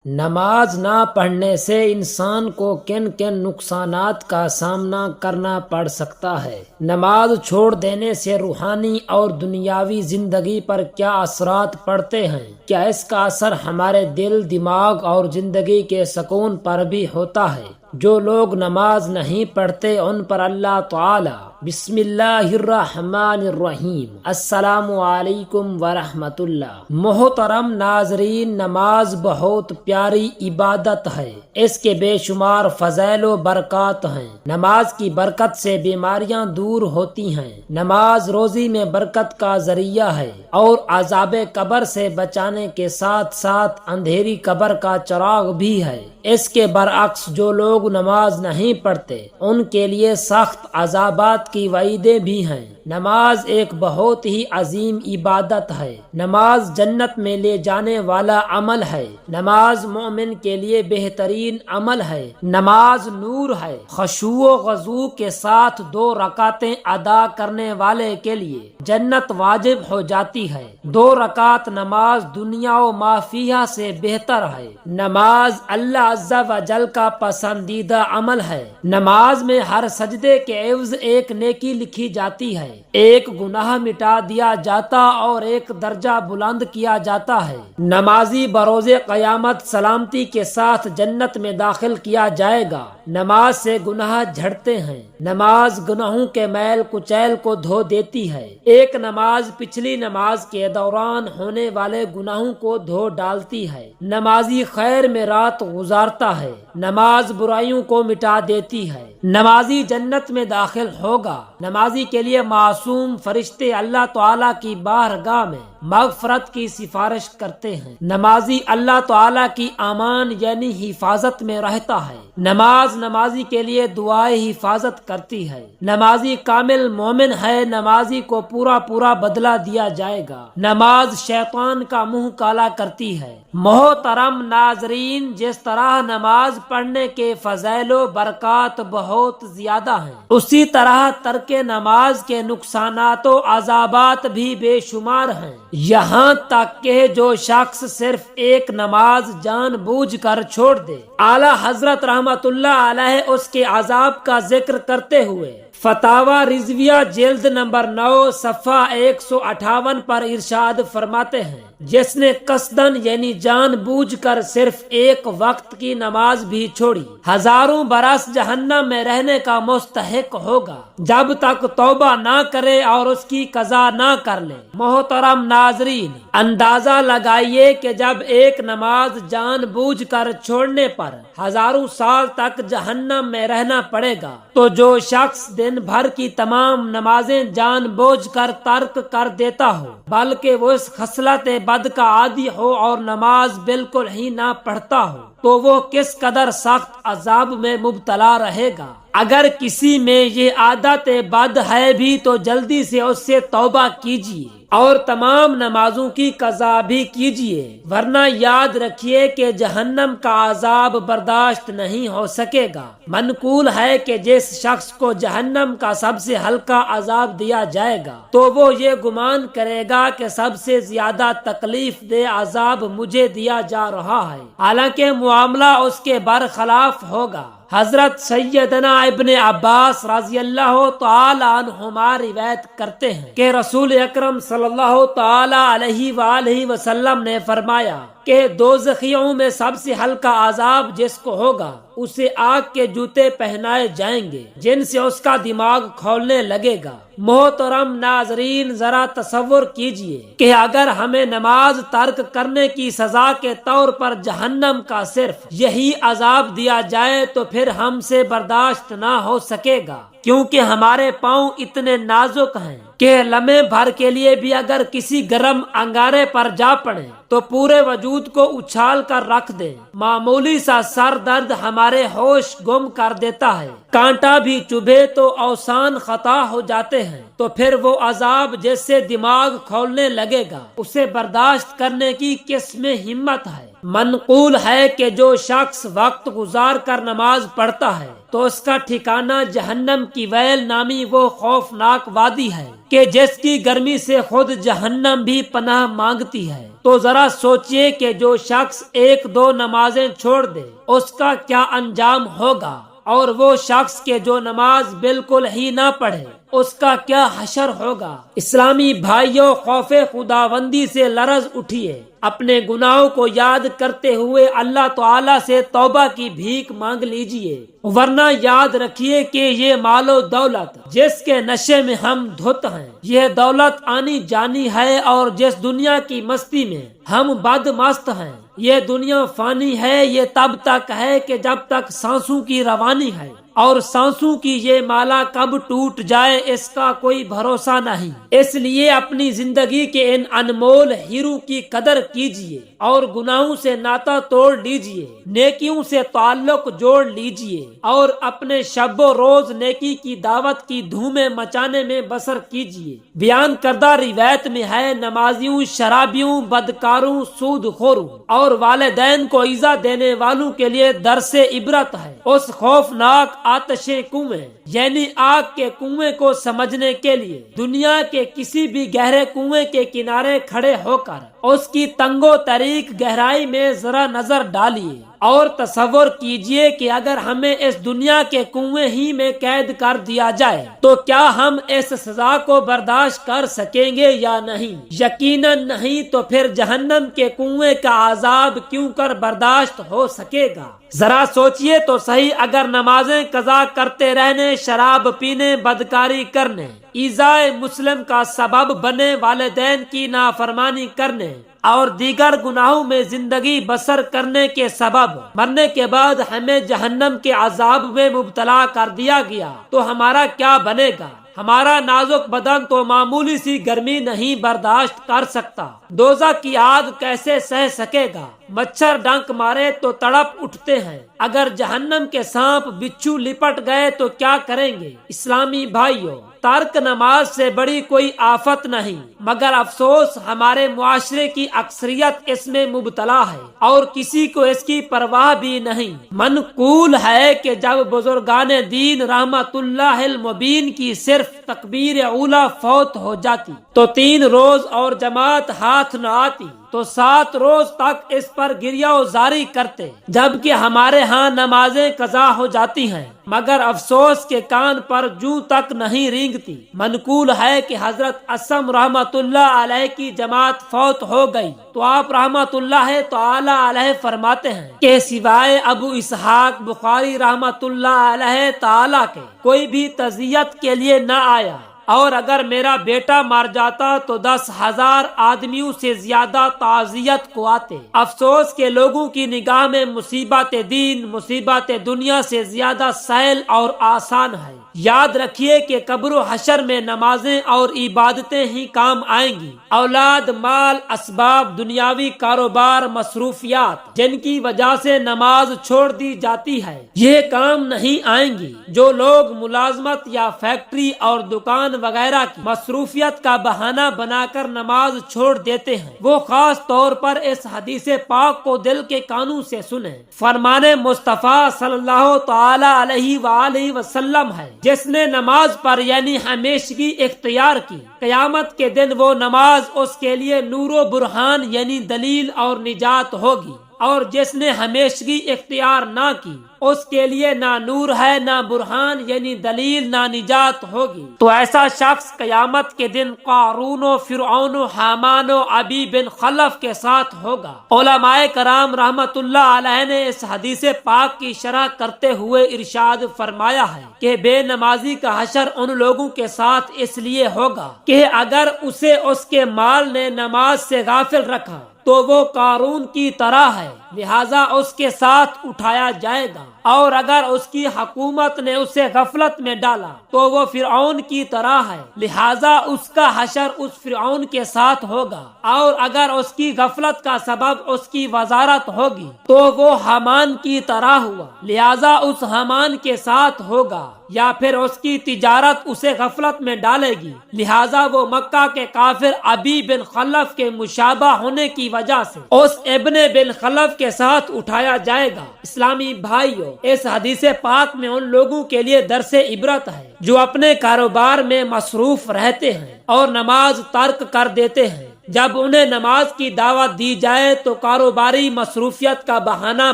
نماز نہ پڑھنے سے انسان کو کن کن نقصانات کا سامنا کرنا پڑ سکتا ہے؟ نماز چھوڑ دینے سے روحانی اور دنیاوی زندگی پر کیا اثرات پڑتے ہیں؟ کیا اس کا اثر ہمارے دل، دماغ اور زندگی کے سکون پر بھی ہوتا ہے؟ جو لوگ نماز نہیں پڑھتے ان پر اللہ تعالی بسم اللہ الرحمن الرحیم السلام علیکم ورحمۃ اللہ۔ محترم ناظرین، نماز بہت پیاری عبادت ہے۔ اس کے بے شمار فضائل و برکات ہیں۔ نماز کی برکت سے بیماریاں دور ہوتی ہیں۔ نماز روزی میں برکت کا ذریعہ ہے اور عذاب قبر سے بچانے کے ساتھ ساتھ اندھیری قبر کا چراغ بھی ہے۔ اس کے برعکس جو لوگ نماز نہیں پڑھتے ان کے لیے سخت عذابات کی وعیدیں بھی ہیں۔ نماز ایک بہت ہی عظیم عبادت ہے۔ نماز جنت میں لے جانے والا عمل ہے۔ نماز مومن کے لیے بہترین عمل ہے۔ نماز نور ہے۔ خشوع و خضوع کے ساتھ 2 رکعتیں ادا کرنے والے کے لیے جنت واجب ہو جاتی ہے۔ 2 رکعت نماز دنیا و ما فیہا سے بہتر ہے۔ نماز اللہ عز و جل کا پسندیدہ عمل ہے۔ نماز میں ہر سجدے کے عوض ایک نیکی لکھی جاتی ہے۔ ایک گناہ مٹا دیا جاتا اور ایک درجہ بلند کیا جاتا ہے۔ نمازی بروز قیامت سلامتی کے ساتھ جنت میں داخل کیا جائے گا۔ نماز سے گناہ جھڑتے ہیں۔ نماز گناہوں کے میل کچیل کو دھو دیتی ہے۔ ایک نماز پچھلی نماز کے دوران ہونے والے گناہوں کو دھو ڈالتی ہے۔ نمازی خیر میں رات گزارتا ہے۔ نماز برائیوں کو مٹا دیتی ہے۔ نمازی جنت میں داخل ہوگا۔ نمازی کے لیے معصوم فرشتے اللہ تعالیٰ کی بارگاہ میں مغفرت کی سفارش کرتے ہیں۔ نمازی اللہ تعالیٰ کی امان یعنی حفاظت میں رہتا ہے۔ نماز نمازی کے لیے دعائے حفاظت کرتی ہے۔ نمازی کامل مومن ہے۔ نمازی کو پورا بدلہ دیا جائے گا۔ نماز شیطان کا منہ کالا کرتی ہے۔ محترم ناظرین، جس طرح نماز پڑھنے کے فضائل و برکات بہت زیادہ ہیں، اسی طرح ترک نماز کے نقصانات و عذابات بھی بے شمار ہیں۔ یہاں تک کہ جو شخص صرف ایک نماز جان بوجھ کر چھوڑ دے، اعلیٰ حضرت رحمت اللہ علیہ اس کے عذاب کا ذکر کرتے ہوئے فتاوی رضویہ جلد نمبر 9 صفحہ 158 پر ارشاد فرماتے ہیں، جس نے قصدن یعنی جان بوجھ کر صرف ایک وقت کی نماز بھی چھوڑی، ہزاروں برس جہنم میں رہنے کا مستحق ہوگا جب تک توبہ نہ کرے اور اس کی قضا نہ کر لے۔ محترم ناظرین، اندازہ لگائیے کہ جب ایک نماز جان بوجھ کر چھوڑنے پر ہزاروں سال تک جہنم میں رہنا پڑے گا، تو جو شخص دن بھر کی تمام نمازیں جان بوجھ کر ترک کر دیتا ہو، بلکہ وہ اس خصلت بد کا عادی ہو اور نماز بالکل ہی نہ پڑھتا ہو، تو وہ کس قدر سخت عذاب میں مبتلا رہے گا۔ اگر کسی میں یہ عادت بد ہے بھی تو جلدی سے اس سے توبہ کیجیے اور تمام نمازوں کی قضا بھی کیجیے، ورنہ یاد رکھیے کہ جہنم کا عذاب برداشت نہیں ہو سکے گا۔ منقول ہے کہ جس شخص کو جہنم کا سب سے ہلکا عذاب دیا جائے گا تو وہ یہ گمان کرے گا کہ سب سے زیادہ تکلیف دہ عذاب مجھے دیا جا رہا ہے، حالانکہ معاملہ اس کے برخلاف ہوگا۔ حضرت سیدنا ابن عباس رضی اللہ تعالی عنہما روایت کرتے ہیں کہ رسول اکرم صلی اللہ تعالی علیہ وآلہ وسلم نے فرمایا کہ دوزخیوں میں سب سے ہلکا عذاب جس کو ہوگا اسے آگ کے جوتے پہنائے جائیں گے جن سے اس کا دماغ کھولنے لگے گا۔ محترم ناظرین، ذرا تصور کیجئے کہ اگر ہمیں نماز ترک کرنے کی سزا کے طور پر جہنم کا صرف یہی عذاب دیا جائے تو پھر ہم سے برداشت نہ ہو سکے گا، کیونکہ ہمارے پاؤں اتنے نازک ہیں کہ لمحے بھر کے لیے بھی اگر کسی گرم انگارے پر جا پڑیں تو پورے وجود کو اچھال کر رکھ دیں۔ معمولی سا سر درد ہمارے ہوش گم کر دیتا ہے۔ کانٹا بھی چبھے تو اوسان خطا ہو جاتے ہیں۔ تو پھر وہ عذاب جس سے دماغ کھولنے لگے گا اسے برداشت کرنے کی کس میں ہمت ہے؟ منقول ہے کہ جو شخص وقت گزار کر نماز پڑھتا ہے تو اس کا ٹھکانہ جہنم کی ویل نامی وہ خوفناک وادی ہے کہ جس کی گرمی سے خود جہنم بھی پناہ مانگتی ہے۔ تو ذرا سوچئے کہ جو شخص ایک دو نمازیں چھوڑ دے اس کا کیا انجام ہوگا، اور وہ شخص کے جو نماز بالکل ہی نہ پڑھے اس کا کیا حشر ہوگا۔ اسلامی بھائیوں، خوف خداوندی سے لرز اٹھیے، اپنے گناہوں کو یاد کرتے ہوئے اللہ تعالیٰ سے توبہ کی بھیک مانگ لیجئے، ورنہ یاد رکھیے کہ یہ مال و دولت جس کے نشے میں ہم دھت ہیں، یہ دولت آنی جانی ہے، اور جس دنیا کی مستی میں ہم بد مست ہیں، یہ دنیا فانی ہے۔ یہ تب تک ہے کہ جب تک سانسوں کی روانی ہے، اور سانسوں کی یہ مالا کب ٹوٹ جائے اس کا کوئی بھروسہ نہیں۔ اس لیے اپنی زندگی کے ان انمول ہیروں کی قدر کیجئے اور گناہوں سے ناتا توڑ لیجئے، نیکیوں سے تعلق جوڑ لیجئے، اور اپنے شب و روز نیکی کی دعوت کی دھومیں مچانے میں بسر کیجئے۔ بیان کردہ روایت میں ہے، نمازیوں، شرابیوں، بدکاروں، سود خوروں اور والدین کو ایذا دینے والوں کے لیے درس عبرت ہے۔ اس خوفناک آتش کنویں یعنی آگ کے کنویں کو سمجھنے کے لیے دنیا کے کسی بھی گہرے کنویں کے کنارے کھڑے ہو کر اس کی تنگ و تاریک گہرائی میں ذرا نظر ڈالیے، اور تصور کیجئے کہ اگر ہمیں اس دنیا کے کنویں ہی میں قید کر دیا جائے تو کیا ہم اس سزا کو برداشت کر سکیں گے یا نہیں؟ یقیناً نہیں۔ تو پھر جہنم کے کنویں کا عذاب کیوں کر برداشت ہو سکے گا؟ ذرا سوچئے تو صحیح، اگر نمازیں قضا کرتے رہنے، شراب پینے، بدکاری کرنے، ایذائے مسلم کا سبب بنے، والدین کی نافرمانی کرنے اور دیگر گناہوں میں زندگی بسر کرنے کے سبب مرنے کے بعد ہمیں جہنم کے عذاب میں مبتلا کر دیا گیا تو ہمارا کیا بنے گا؟ ہمارا نازک بدن تو معمولی سی گرمی نہیں برداشت کر سکتا، دوزخ کی آگ کیسے سہ سکے گا؟ مچھر ڈنک مارے تو تڑپ اٹھتے ہیں، اگر جہنم کے سانپ بچھو لپٹ گئے تو کیا کریں گے؟ اسلامی بھائیوں، ترک نماز سے بڑی کوئی آفت نہیں، مگر افسوس ہمارے معاشرے کی اکثریت اس میں مبتلا ہے اور کسی کو اس کی پرواہ بھی نہیں۔ منقول ہے کہ جب بزرگان دین رحمت اللہ المبین کی صرف تکبیر اولیٰ فوت ہو جاتی تو 3 روز اور جماعت ہاتھ نہ آتی تو 7 روز تک اس پر گریہ و زاری کرتے، جبکہ ہمارے ہاں نمازیں قضا ہو جاتی ہیں مگر افسوس کے کان پر جوں تک نہیں رینگتی۔ منقول ہے کہ حضرت اسم رحمت اللہ علیہ کی جماعت فوت ہو گئی تو آپ رحمت اللہ تعالی علیہ فرماتے ہیں کہ سوائے ابو اسحاق بخاری رحمت اللہ علیہ تعالی کے کوئی بھی تعزیت کے لیے نہ آیا، اور اگر میرا بیٹا مر جاتا تو 10,000 آدمیوں سے زیادہ تعزیت کو آتے۔ افسوس کے لوگوں کی نگاہ میں مصیبت دین مصیبت دنیا سے زیادہ سہل اور آسان ہے۔ یاد رکھیے کہ قبر و حشر میں نمازیں اور عبادتیں ہی کام آئیں گی، اولاد، مال، اسباب، دنیاوی کاروبار، مصروفیات جن کی وجہ سے نماز چھوڑ دی جاتی ہے یہ کام نہیں آئیں گی۔ جو لوگ ملازمت یا فیکٹری اور دکان وغیرہ کی مصروفیت کا بہانہ بنا کر نماز چھوڑ دیتے ہیں وہ خاص طور پر اس حدیث پاک کو دل کے کانوں سے سنیں۔ فرمان مصطفیٰ صلی اللہ تعالی علیہ وآلہ وسلم ہے، جس نے نماز پر یعنی ہمیشگی اختیار کی، قیامت کے دن وہ نماز اس کے لیے نور و برہان یعنی دلیل اور نجات ہوگی، اور جس نے ہمیشگی اختیار نہ کی اس کے لیے نہ نور ہے نہ برہان یعنی دلیل نہ نجات ہوگی۔ تو ایسا شخص قیامت کے دن قارون و فرعون و حامان و ابی بن خلف کے ساتھ ہوگا۔ علماء کرام رحمت اللہ علیہ نے اس حدیث پاک کی شرح کرتے ہوئے ارشاد فرمایا ہے کہ بے نمازی کا حشر ان لوگوں کے ساتھ اس لیے ہوگا کہ اگر اسے اس کے مال نے نماز سے غافل رکھا تو وہ قارون کی طرح ہے، لہذا اس کے ساتھ اٹھایا جائے گا، اور اگر اس کی حکومت نے اسے غفلت میں ڈالا تو وہ فرعون کی طرح ہے، لہذا اس کا حشر اس فرعون کے ساتھ ہوگا، اور اگر اس کی غفلت کا سبب اس کی وزارت ہوگی تو وہ حامان کی طرح ہوا، لہذا اس حامان کے ساتھ ہوگا، یا پھر اس کی تجارت اسے غفلت میں ڈالے گی، لہذا وہ مکہ کے کافر ابی بن خلف کے مشابہ ہونے کی وجہ سے اس ابن بن خلف کے ساتھ اٹھایا جائے گا۔ اسلامی بھائیوں، اس حدیث پاک میں ان لوگوں کے لیے درس عبرت ہے جو اپنے کاروبار میں مصروف رہتے ہیں اور نماز ترک کر دیتے ہیں۔ جب انہیں نماز کی دعوت دی جائے تو کاروباری مصروفیت کا بہانہ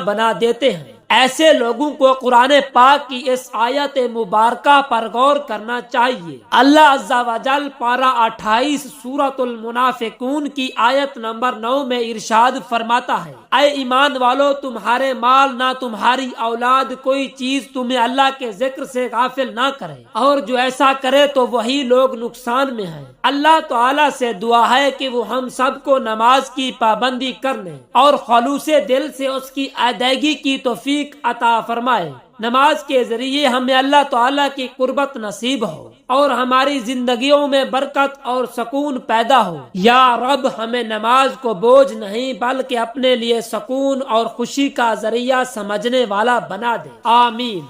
بنا دیتے ہیں۔ ایسے لوگوں کو قرآن پاک کی اس آیت مبارکہ پر غور کرنا چاہیے۔ اللہ عز و جل پارہ 28 سورۃ المنافقون کی آیت نمبر 9 میں ارشاد فرماتا ہے، اے ایمان والو، تمہارے مال نہ تمہاری اولاد کوئی چیز تمہیں اللہ کے ذکر سے غافل نہ کرے، اور جو ایسا کرے تو وہی لوگ نقصان میں ہیں۔ اللہ تعالیٰ سے دعا ہے کہ وہ ہم سب کو نماز کی پابندی کرنے اور خلوص دل سے اس کی ادائیگی کی توفیق عطا فرمائے۔ نماز کے ذریعے ہمیں اللہ تعالیٰ کی قربت نصیب ہو اور ہماری زندگیوں میں برکت اور سکون پیدا ہو۔ یا رب، ہمیں نماز کو بوجھ نہیں بلکہ اپنے لیے سکون اور خوشی کا ذریعہ سمجھنے والا بنا دے۔ آمین۔